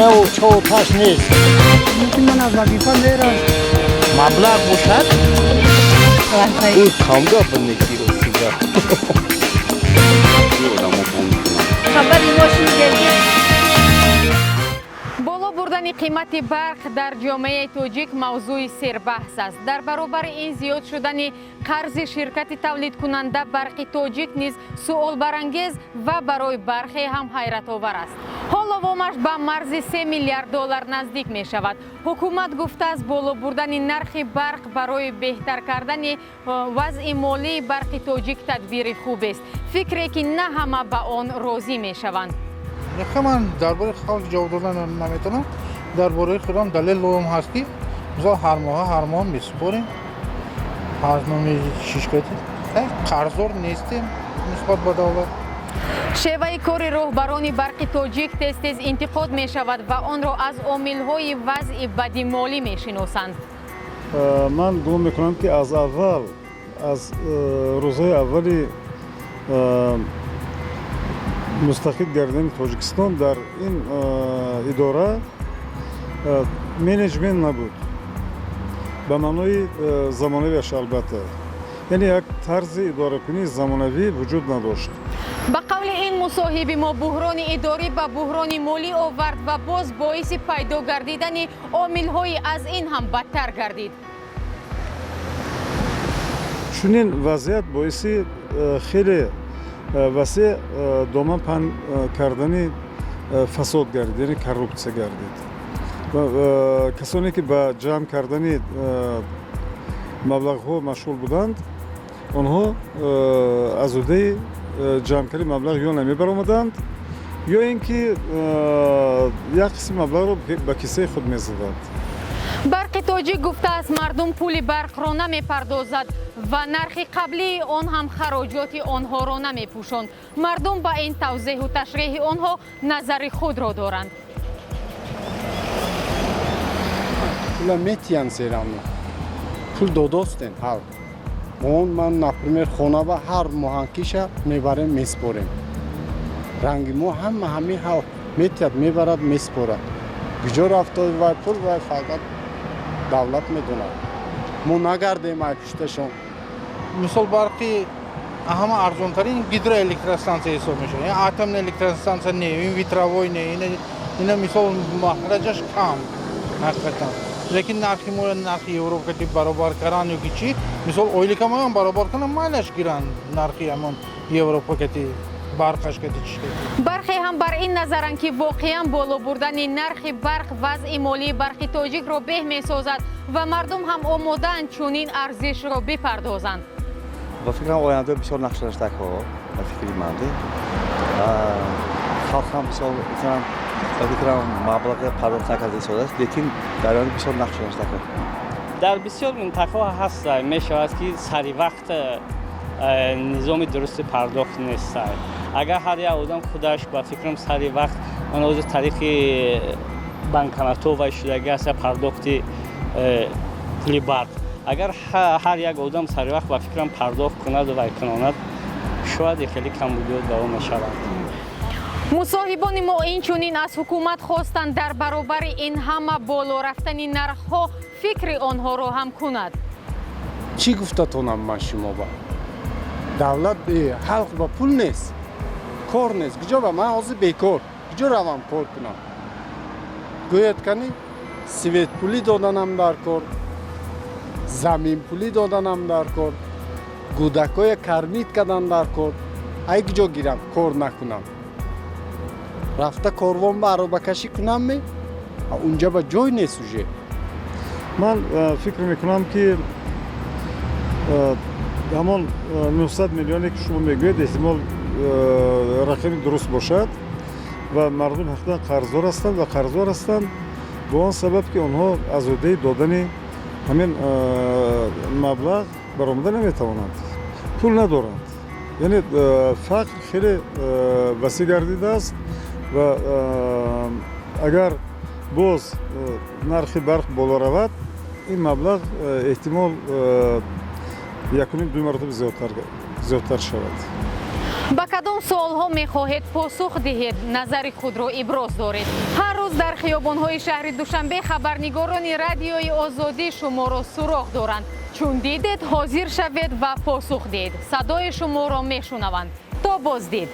خونه و چه و تاش نیست. من از وظیفه میرم. مبلغ باشد راهی. او کامگا بندگی رو سیگار. خبری ماشین گرفت. بالا бурдани қимати барқ дар ҷомеаи тоҷик мавзӯи сербаҳс аст. дар баробари ин зиёд шудани қарзи ширкати тавлидкунанда барқи тоҷик низ суолбарангез ва барои бархе ҳам ҳайратовар аст. ҳол овомаш ба марзи $3 миллиард наздик мешавад. ҳукумат гуфтааст боло бурдани нархи барқ барои беҳтар кардани вазъи молии барқи тоҷик тадбири хубест. фикре ки на ҳама ба он розӣ мешаванд. من درباره خلق جواب دادن نمیتونم. درباره خودم دلیل لوم هست که مثلا هر ماه میسپریم هزینه شرکتی قرضدار نیستیم نسبت به دولت. шеваи кори роҳбарони барқи тоҷик тез интиқод мешавад ва онро аз омилҳои вазъи бади молӣ мешиносанд. ман гумон мекунам ки аз рӯзҳои аввали мустақил гардидани тоҷикистон дар ин идора менеҷмент набуд ба маънои замонавиаш албатта, яъне як тарзи идоракунии замонавӣ вуҷуд надошт. ба қавли ин мусоҳиби мо буҳрони идорӣ ба буҳрони молӣ овард ва боз боиси пайдо гардидани омилҳои аз ин ҳам бадтар гардид. чунин вазъият боиси хеле васеъ доман паҳн кардани фасод гардид, яъне коррупсия гардид. касоне ки ба ҷамъ кардани маблағҳо машғул буданд, онҳо аз ӯҳдаи ҷамъкарди маблағ ё намебаромаданд ё ин ки як қисми маблағро ба киссаи худ мезаданд. барқи тоҷик гуфтааст мардум пули барқро намепардозад ва нархи қаблии он ҳам хароҷоти онҳоро намепӯшонд. мардум ба ин тавзеҳу ташреҳи онҳо назари худро доранд. пула метиян зерамно пул додостен ҳал ман например хонава ҳар моҳанкиша мебарем меспорем ранги мо ҳамин ҳал метият мебарад меспорад куҷо рафтои вай пул вай фақат давлат медонад мо нагардем ай пушташон. مثال برقی همه ارزان‌ترین گیدروالکتروستانسیا حساب میشه. یعنی اتم الکتروستانسیا نه، این ویتراوی نه، اینا مثال مخرجش کم حقیقتا. لیکن نرخی اروپا که برابر کردن یا چی، مثال اویلی که ما برابر کنیم مالش گیرن نرخی همون اروپا که برقش که چی. бархе ҳам бар ин назаранд ки воқеан боло бурдани нархи барқ вазъи молии барқи тоҷикро беҳ месозад ва мардум ҳам омодаанд чунин арзишро бипардозанд. با فکرم آینده بسیار نقش داشته که با فکری منده خلق هم بسیار میتونم با فکرم مبلغ پرداخت نکرده شده است لیکن در آینده بسیار نقش داشته که در بسیار منطقه هست میشود که سری وقت نظام درست پرداخت نیست. اگر هر یک آدم خودش با فکرم سری وقت آن از طریق بانکناتو و شدگی است پرداخت پول برق اگر هر یک آدم سری وقت با فکرم پرداخت کند و کناند شاید خیلی کم بودود دوام شود. مصاحبان ما اینچنین از حکومت خواستند در برابر این همه بالا رفتن نرخ‌ها فکر آنها را هم کند. چی گفتتونم من شما با دولت خلق با پول نیست کار نیست کجا با من حاضر بیکار کجا روم کار کنم گوید کنی سویت پولی دادنم در کار زمین پولی دادنم در کار گودکای کرمید کردن در کار ای کجا گیرم کار نکنم رفته کاروان برا بکشی کنم می اونجا با جای نیست اوجه. من فکر میکنم که همون 900 میلیونی که شما میگوید احتمال رقم درست باشد و مردم حقیقتا قرضدار هستند به آن سبب که آنها از عهده دادن همین مبلغ برآمده نمیتوانند پول ندارند یعنی فقر خیلی وسیع گردیده است و اگر باز نرخ برق بالا رود این مبلغ احتمال 1.5-2 مرتبه زیادتر شود. ба кадом суолҳо мехоҳед посух диҳед? назари худро иброз доред. ҳар рӯз дар хиёбонҳои шаҳри душанбе хабарнигорони радиои озодӣ шуморо суроғ доранд. чун дидед ҳозир шавед ва посух диҳед. садои шуморо мешунаванд. то боздид.